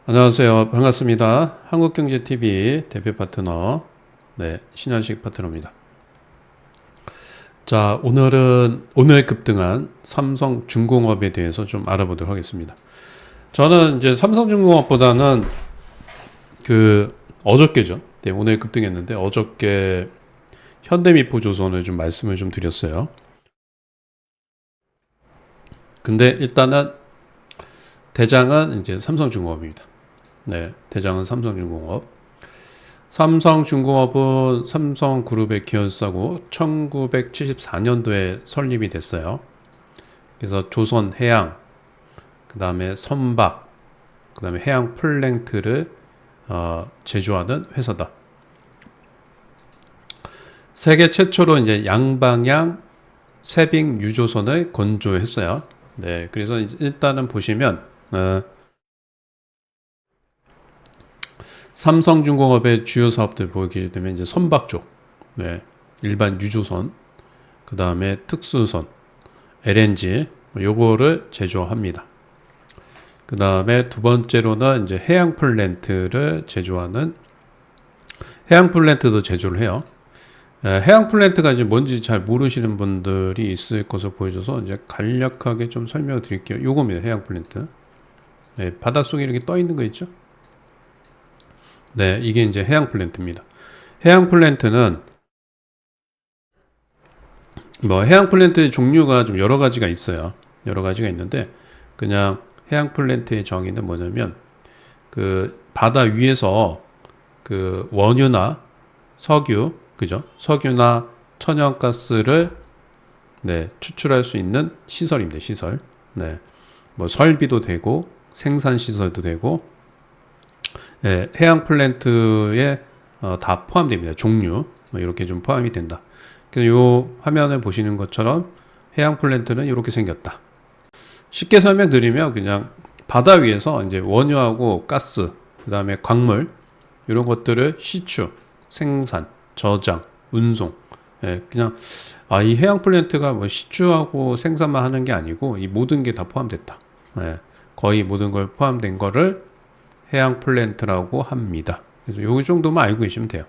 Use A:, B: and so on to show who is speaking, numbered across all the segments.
A: 안녕하세요. 반갑습니다. 한국경제TV 대표 파트너, 신현식 파트너입니다. 자, 오늘 급등한 삼성중공업에 대해서 좀 알아보도록 하겠습니다. 저는 이제 삼성중공업보다는 어저께죠. 네, 오늘 급등했는데 어저께 현대미포조선을 좀 말씀을 좀 드렸어요. 근데 일단은 대장은 이제 삼성중공업입니다. 네, 대장은 삼성중공업. 삼성중공업은 삼성그룹의 기업사고 1974년도에 설립이 됐어요. 그래서 조선해양, 그 다음에 선박, 그 다음에 해양 플랭크를 제조하는 회사다. 세계 최초로 이제 양방향 쇠빙 유조선을 건조했어요. 네, 그래서 일단은 보시면 삼성중공업의 주요 사업들 보게 되면 이제 선박 쪽, 일반 유조선, 그 다음에 특수선, LNG 요거를 제조합니다. 그 다음에 두 번째로는 이제 해양 플랜트를 제조하는 해양 플랜트도 제조를 해요. 해양 플랜트가 이제 뭔지 잘 모르시는 분들이 있을 것으로 보여줘서 이제 간략하게 좀 설명을 드릴게요. 요겁니다. 해양 플랜트. 바닷속에 이렇게 떠 있는 거 있죠? 네, 이게 이제 해양 플랜트입니다. 해양 플랜트는 해양 플랜트의 종류가 좀 여러 가지가 있어요. 여러 가지가 있는데 그냥 해양 플랜트의 정의는 뭐냐면 바다 위에서 원유나 석유, 그죠? 석유나 천연가스를 추출할 수 있는 시설입니다. 시설. 설비도 되고 생산 시설도 되고 해양 플랜트에 다 포함됩니다. 종류 이렇게 좀 포함이 된다. 그래서 이 화면을 보시는 것처럼 해양 플랜트는 이렇게 생겼다. 쉽게 설명드리면 그냥 바다 위에서 이제 원유하고 가스, 그 다음에 광물 이런 것들을 시추, 생산, 저장, 운송. 그냥 이 해양 플랜트가 뭐 시추하고 생산만 하는 게 아니고 이 모든 게 다 포함됐다. 거의 모든 걸 포함된 거를 해양 플랜트라고 합니다. 그래서 요 정도만 알고 계시면 돼요.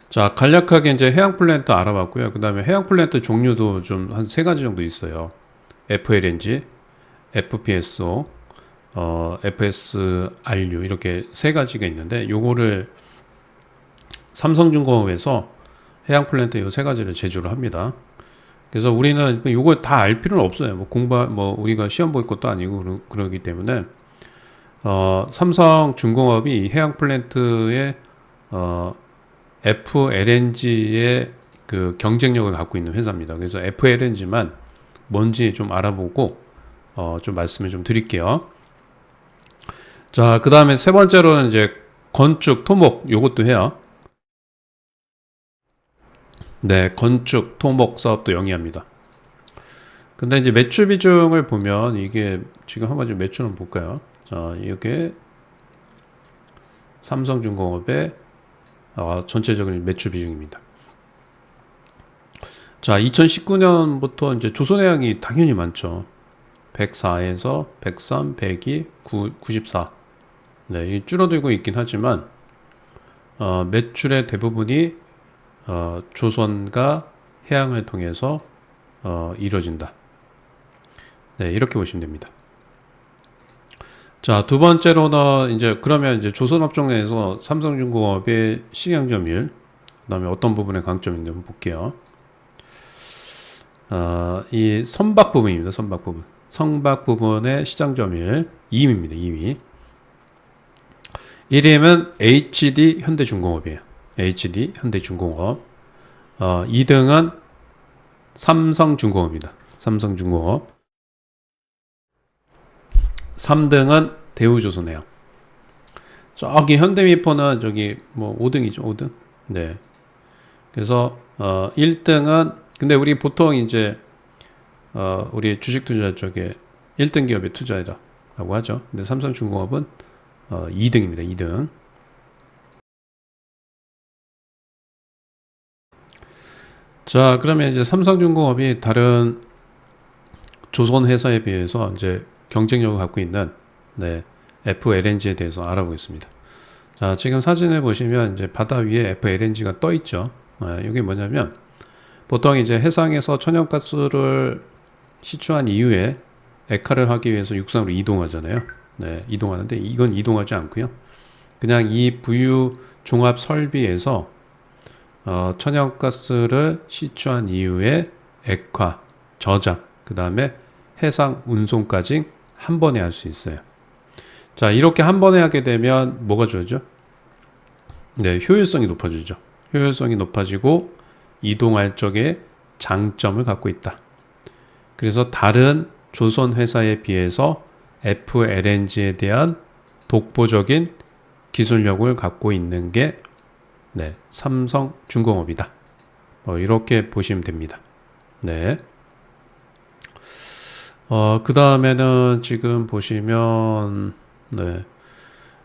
A: 자, 간략하게 이제 해양 플랜트 알아봤고요. 그 다음에 해양 플랜트 종류도 좀 한 세 가지 정도 있어요. FLNG, FPSO, FSRU 이렇게 세 가지가 있는데 요거를 삼성중공업에서 해양 플랜트 요 세 가지를 제조를 합니다. 그래서 우리는 요걸 다 알 필요는 없어요. 우리가 시험 볼 것도 아니고 그러기 때문에 삼성중공업이 해양 플랜트의 FLNG의 경쟁력을 갖고 있는 회사입니다. 그래서 FLNG만 뭔지 좀 알아보고 좀 말씀을 좀 드릴게요. 자, 그 다음에 세 번째로는 이제 건축, 토목 요것도 해요. 네, 건축, 토목 사업도 영위합니다. 근데 이제 매출 비중을 보면 이게 지금 한번 좀 매출 한번 볼까요? 자, 이게 삼성중공업의 전체적인 매출 비중입니다. 자, 2019년부터 이제 조선해양이 당연히 많죠. 104에서 103, 102, 94. 이 줄어들고 있긴 하지만 매출의 대부분이 조선과 해양을 통해서 이루어진다. 이렇게 보시면 됩니다. 자, 두 번째로는 그러면 이제 조선업종 내에서 삼성중공업의 시장점유율, 그다음에 어떤 부분에 강점이 있는지 한번 볼게요. 이 선박 부분입니다. 선박 부분. 선박 부분의 시장점유율 2위입니다. 2위. 1위는 HD 현대중공업이에요. HD 현대중공업. 2등은 삼성중공업입니다. 삼성중공업. 3등은 대우조선해양. 저기 현대미포는 저기 5등이죠. 5등. 네. 그래서 1등은 근데 우리 보통 이제 우리 주식 투자 쪽에 1등 기업에 투자해라라고 하죠. 근데 삼성중공업은 2등입니다. 2등. 자, 그러면 이제 삼성중공업이 다른 조선 회사에 비해서 이제 경쟁력을 갖고 있는 네, FLNG에 대해서 알아보겠습니다. 자, 지금 사진을 보시면 이제 바다 위에 FLNG가 떠 있죠. 이게 뭐냐면 보통 이제 해상에서 천연가스를 시추한 이후에 액화를 하기 위해서 육상으로 이동하잖아요. 네, 이동하는데 이건 이동하지 않고요. 그냥 이 부유 종합 설비에서 천연가스를 시추한 이후에 액화, 저장, 그 다음에 해상 운송까지 한 번에 할 수 있어요. 자, 이렇게 한 번에 하게 되면 뭐가 좋아져? 네, 효율성이 높아지죠. 효율성이 높아지고 이동할 적에 장점을 갖고 있다. 그래서 다른 조선 회사에 비해서 FLNG에 대한 독보적인 기술력을 갖고 있는 게 네, 삼성중공업이다. 이렇게 보시면 됩니다. 네. 그 다음에는 지금 보시면, 네.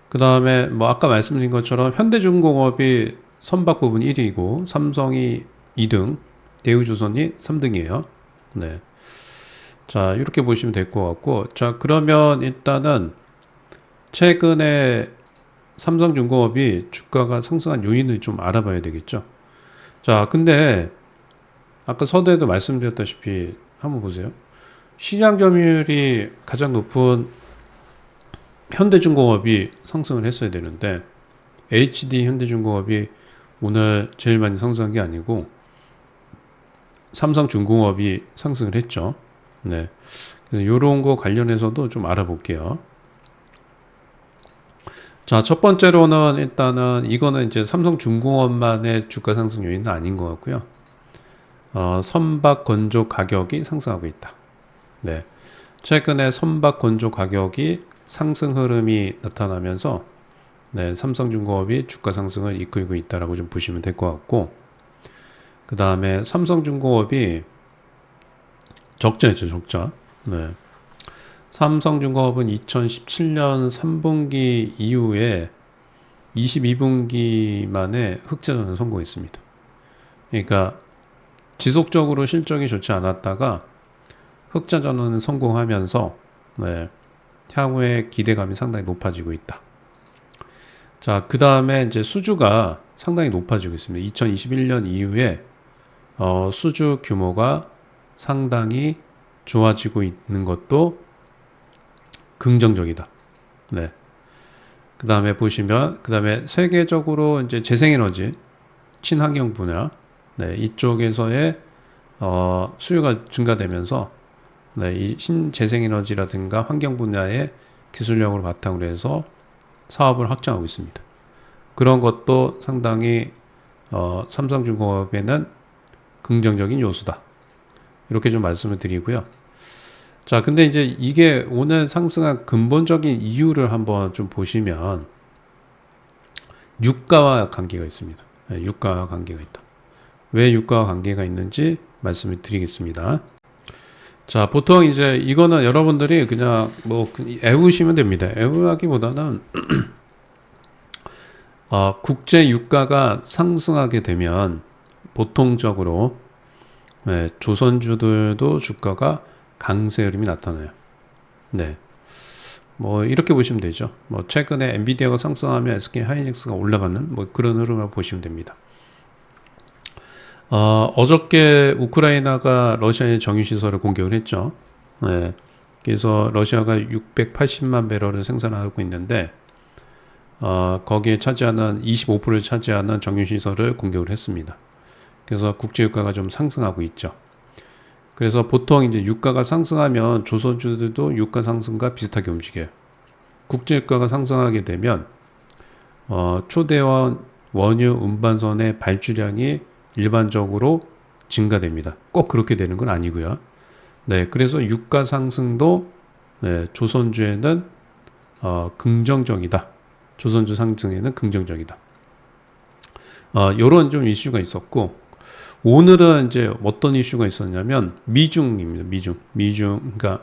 A: 그 다음에 뭐 아까 말씀드린 것처럼 현대중공업이 선박 부분 1위고, 삼성이 2등, 대우조선이 3등이에요. 네. 자, 이렇게 보시면 될 것 같고, 자, 그러면 일단은 최근에 삼성중공업이 주가가 상승한 요인을 좀 알아봐야 되겠죠. 자, 근데 아까 서두에도 말씀드렸다시피 한번 보세요. 시장 점유율이 가장 높은 현대중공업이 상승을 했어야 되는데 HD 현대중공업이 오늘 제일 많이 상승한 게 아니고 삼성중공업이 상승을 했죠. 네. 그래서 이런 거 관련해서도 좀 알아볼게요. 자, 첫 번째로는 일단은 이거는 이제 삼성중공업만의 주가 상승 요인은 아닌 것 같고요. 선박 건조 가격이 상승하고 있다. 네. 최근에 선박 건조 가격이 상승 흐름이 나타나면서 네, 삼성중공업이 주가 상승을 이끌고 있다라고 좀 보시면 될 것 같고, 그 다음에 삼성중공업이 적자였죠, 적자. 네. 삼성중공업은 2017년 3분기 이후에 22분기 만에 흑자전환 성공했습니다. 그러니까 지속적으로 실적이 좋지 않았다가 흑자전환을 성공하면서 네, 향후에 기대감이 상당히 높아지고 있다. 자, 그 다음에 이제 수주가 상당히 높아지고 있습니다. 2021년 이후에 수주 규모가 상당히 좋아지고 있는 것도 긍정적이다. 네. 그 다음에 보시면, 그 다음에 세계적으로 이제 재생에너지, 친환경 분야, 네, 이쪽에서의 수요가 증가되면서, 네, 이 신재생에너지라든가 환경 분야의 기술력을 바탕으로 해서 사업을 확장하고 있습니다. 그런 것도 상당히 삼성중공업에는 긍정적인 요소다. 이렇게 좀 말씀을 드리고요. 자, 근데 이제 이게 오늘 상승한 근본적인 이유를 한번 좀 보시면 유가와 관계가 있습니다. 네, 유가와 관계가 있다. 왜 유가와 관계가 있는지 말씀을 드리겠습니다. 자, 보통 이제 이거는 여러분들이 그냥 뭐 애우시면 됩니다. 애우하기보다는 국제 유가가 상승하게 되면 보통적으로 네, 조선주들도 주가가 강세 흐름이 나타나요. 네. 뭐 이렇게 보시면 되죠. 뭐 최근에 엔비디아가 상승하면 SK 하이닉스가 올라가는 뭐 그런 흐름을 보시면 됩니다. 어저께 우크라이나가 러시아의 정유시설을 공격을 했죠. 네. 그래서 러시아가 680만 배럴을 생산하고 있는데 거기에 차지하는 25%를 차지하는 정유시설을 공격을 했습니다. 그래서 국제유가가 좀 상승하고 있죠. 그래서 보통 이제 유가가 상승하면 조선주들도 유가 상승과 비슷하게 움직여요. 국제유가가 상승하게 되면 초대원 원유 운반선의 발주량이 일반적으로 증가됩니다. 꼭 그렇게 되는 건 아니고요. 네, 그래서 유가 상승도 네, 조선주에는 긍정적이다. 조선주 상승에는 긍정적이다. 요런 좀 이슈가 있었고, 오늘은 이제 어떤 이슈가 있었냐면 미중입니다. 미중. 그러니까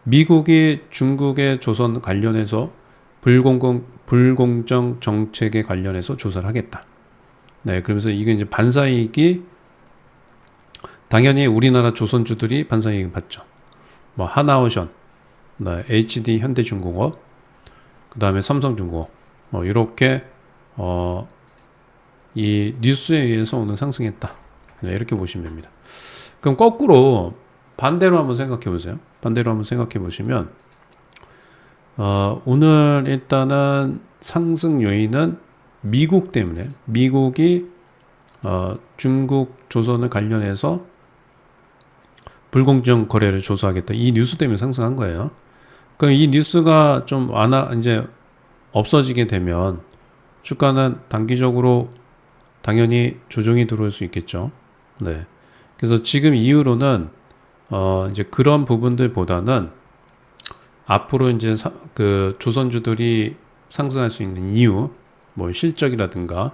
A: 미국이 중국의 조선 관련해서 불공정 정책에 관련해서 조사를 하겠다. 네, 그러면서 이게 이제 반사이익이 당연히 우리나라 조선주들이 반사이익 받죠. 뭐 하나오션, HD 현대중공업, 그 다음에 삼성중공업, 이렇게 이 뉴스에 의해서 오늘 상승했다. 이렇게 보시면 됩니다. 그럼 거꾸로 반대로 한번 생각해 보세요. 반대로 한번 생각해 보시면 오늘 일단은 상승 요인은 미국 때문에, 미국이 중국 조선을 관련해서 불공정 거래를 조사하겠다, 이 뉴스 때문에 상승한 거예요. 그럼 이 뉴스가 좀 이제 없어지게 되면 주가는 단기적으로 당연히 조정이 들어올 수 있겠죠. 네. 그래서 지금 이후로는 이제 그런 부분들보다는 앞으로 이제 그 조선주들이 상승할 수 있는 이유, 뭐 실적이라든가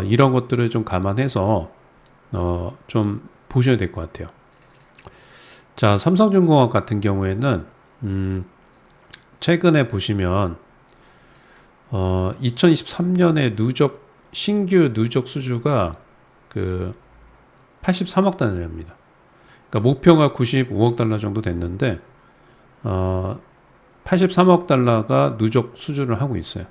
A: 이런 것들을 좀 감안해서 좀 보셔야 될 것 같아요. 자, 삼성중공업 같은 경우에는 최근에 보시면 2023년에 신규 누적 수주가 그 83억 달러입니다. 그러니까 목표가 95억 달러 정도 됐는데 83억 달러가 누적 수주를 하고 있어요.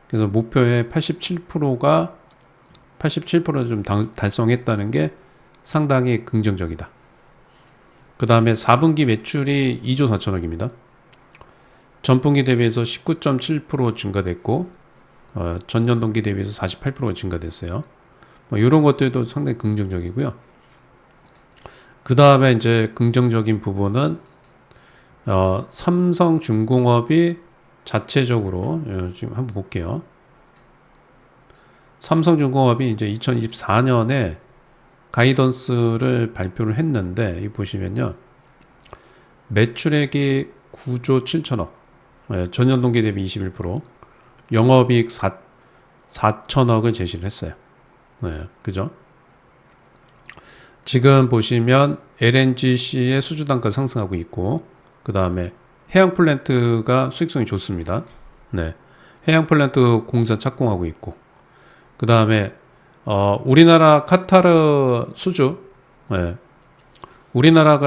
A: 그래서 목표의 87%를 좀 달성했다는 게 상당히 긍정적이다. 그 다음에 4분기 매출이 2조 4천억입니다. 전분기 대비해서 19.7% 증가됐고 전년 동기 대비해서 48%가 증가됐어요. 이런 것들도 상당히 긍정적이고요. 그 다음에 이제 긍정적인 부분은 삼성중공업이 자체적으로 지금 한번 볼게요. 삼성중공업이 이제 2024년에 가이던스를 발표를 했는데, 이 보시면요, 매출액이 9조 7천억, 전년 동기 대비 21%, 영업이익 4천억을 제시를 했어요. 네, 그죠? 지금 보시면 LNGC의 수주 단가 상승하고 있고, 그 다음에 해양 플랜트가 수익성이 좋습니다. 네, 해양 플랜트 공사 착공하고 있고, 그 다음에 우리나라 카타르 수주, 네, 우리나라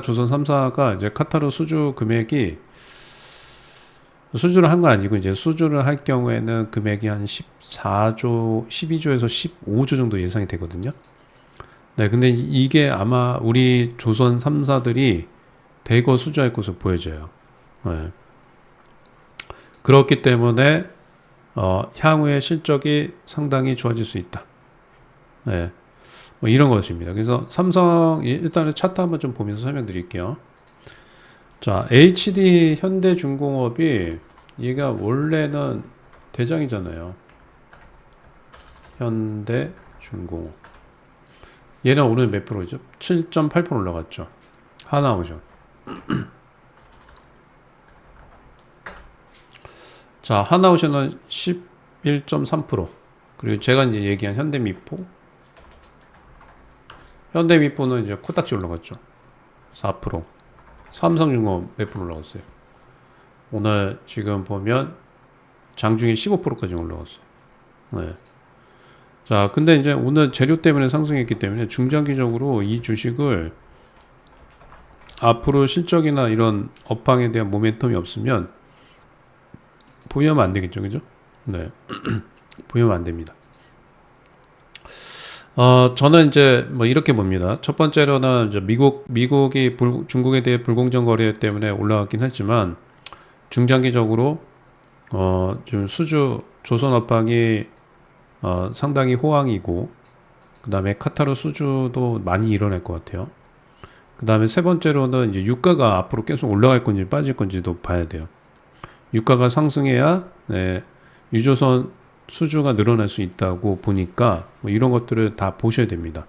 A: 조선 3사가 이제 카타르 수주 금액이, 수주를 한 건 아니고 이제 수주를 할 경우에는 금액이 한 12조에서 15조 정도 예상이 되거든요. 네, 근데 이게 아마 우리 조선 3사들이 대거 수주할 것으로 보여져요. 네. 그렇기 때문에 향후의 실적이 상당히 좋아질 수 있다. 네. 뭐 이런 것입니다. 그래서 삼성 일단은 차트 한번 좀 보면서 설명드릴게요. 자, HD 현대중공업이 얘가 원래는 대장이잖아요. 현대중공업. 얘는 오늘 몇 프로죠? 7.8% 올라갔죠. 하나오션. 자, 하나오션은 11.3%. 그리고 제가 이제 얘기한 현대미포. 현대미포는 이제 코딱지 올라갔죠. 4%. 삼성중공업 몇 프로 올라갔어요? 오늘 지금 보면 장중에 15%까지 올라갔어요. 네. 자, 근데 이제 오늘 재료 때문에 상승했기 때문에 중장기적으로 이 주식을 앞으로 실적이나 이런 업황에 대한 모멘텀이 없으면 보유하면 안 되겠죠, 그죠? 네. 보유하면 안 됩니다. 저는 이제 뭐 이렇게 봅니다. 첫 번째로는 이제 미국이 중국에 대해 불공정 거래 때문에 올라갔긴 했지만 중장기적으로 좀 조선 업황이 상당히 호황이고, 그 다음에 카타르 수주도 많이 일어날 것 같아요. 그 다음에 세 번째로는 이제 유가가 앞으로 계속 올라갈 건지 빠질 건지도 봐야 돼요. 유가가 상승해야 유조선 수주가 늘어날 수 있다고 보니까 뭐 이런 것들을 다 보셔야 됩니다.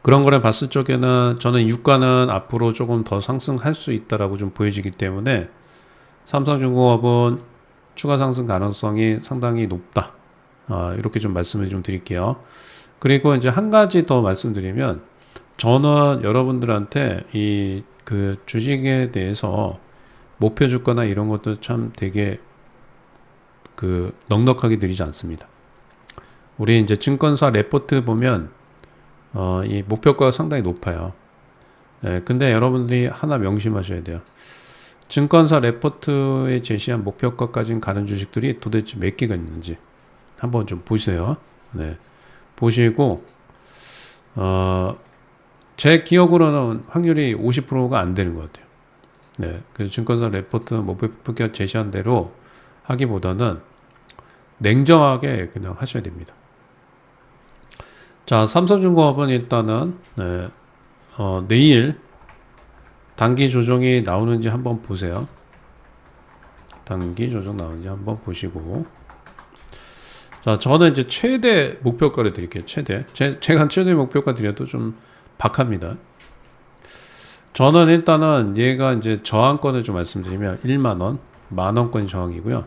A: 그런 거를 봤을 적에는 저는 유가는 앞으로 조금 더 상승할 수 있다라고 좀 보여지기 때문에 삼성중공업은 추가 상승 가능성이 상당히 높다. 이렇게 좀 말씀을 좀 드릴게요. 그리고 이제 한 가지 더 말씀드리면, 저는 여러분들한테 그 주식에 대해서 목표 주가나 이런 것도 참 되게 넉넉하게 드리지 않습니다. 우리 이제 증권사 레포트 보면 이 목표가가 상당히 높아요. 예, 근데 여러분들이 하나 명심하셔야 돼요. 증권사 레포트에 제시한 목표가까지 가는 주식들이 도대체 몇 개가 있는지 한번 좀 보세요. 네. 보시고, 제 기억으로는 확률이 50%가 안 되는 것 같아요. 네. 그래서 증권사 레포트 목표가 제시한 대로 하기보다는 냉정하게 그냥 하셔야 됩니다. 자, 삼성중공업은 일단은, 네, 내일 단기 조정이 나오는지 한번 보세요. 단기 조정 나오는지 한번 보시고. 자, 저는 이제 최대 목표가를 드릴게요. 최대. 제가 최대 목표가 드려도 좀 박합니다. 저는 일단은 얘가 이제 저항권을 좀 말씀드리면 1만원, 만원권이 저항이고요.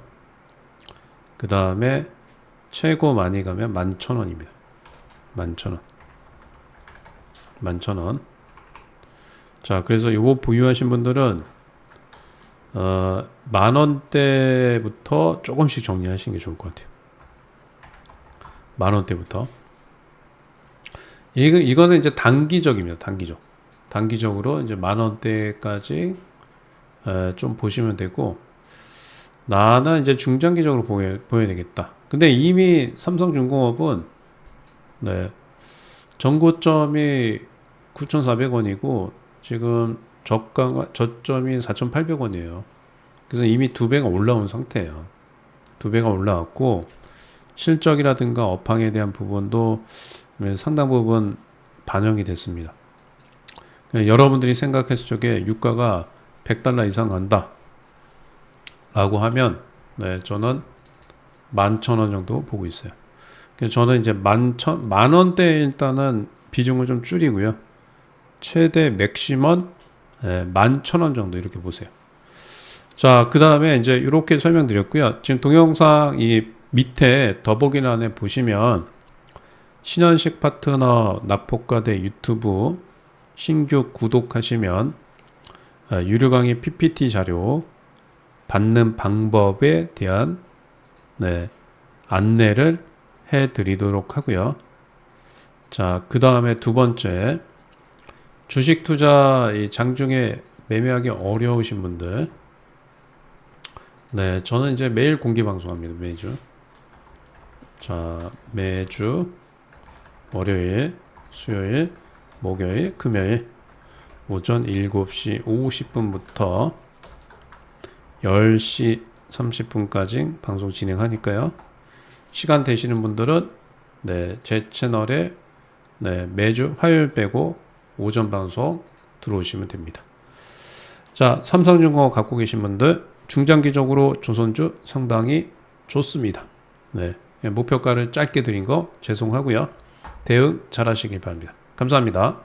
A: 그 다음에 최고 많이 가면 11,000원입니다. 11,000원. 11,000원. 자, 그래서 요거 보유하신 분들은, 만원대부터 조금씩 정리하시는 게 좋을 것 같아요. 만원대부터. 이거는 이제 단기적입니다. 단기적. 단기적으로 이제 만원대까지 좀 보시면 되고, 나는 이제 중장기적으로 보여야 되겠다. 근데 이미 삼성중공업은, 네, 전고점이 9,400원이고, 지금 저점이 4,800원이에요. 그래서 이미 2배가 올라온 상태예요. 2배가 올라왔고, 실적이라든가 업황에 대한 부분도 상당 부분 반영이 됐습니다. 여러분들이 생각했을 적에 유가가 $100 이상 간다 라고 하면, 네, 저는 11,000원 정도 보고 있어요. 그래서 저는 이제 만원대 일단은 비중을 좀 줄이고요. 최대 맥시멈 11,000원 정도 이렇게 보세요. 자, 그 다음에 이제 이렇게 설명드렸고요. 지금 동영상 이 밑에 더보기란에 보시면 신현식 파트너 납폭과대 유튜브 신규 구독하시면 유료 강의 PPT 자료 받는 방법에 대한, 네, 안내를 해드리도록 하고요. 자, 그 다음에 두 번째, 주식 투자 이 장중에 매매하기 어려우신 분들, 네, 저는 이제 매일 공개 방송합니다. 매주. 자, 매주 월요일, 수요일, 목요일, 금요일 오전 7시 50분부터 10시 30분까지 방송 진행하니까요. 시간 되시는 분들은, 네, 제 채널에, 네, 매주 화요일 빼고 오전 방송 들어오시면 됩니다. 자, 삼성중공업 갖고 계신 분들 중장기적으로 조선주 상당히 좋습니다. 네, 목표가를 짧게 드린 거 죄송하고요. 대응 잘 하시길 바랍니다. 감사합니다.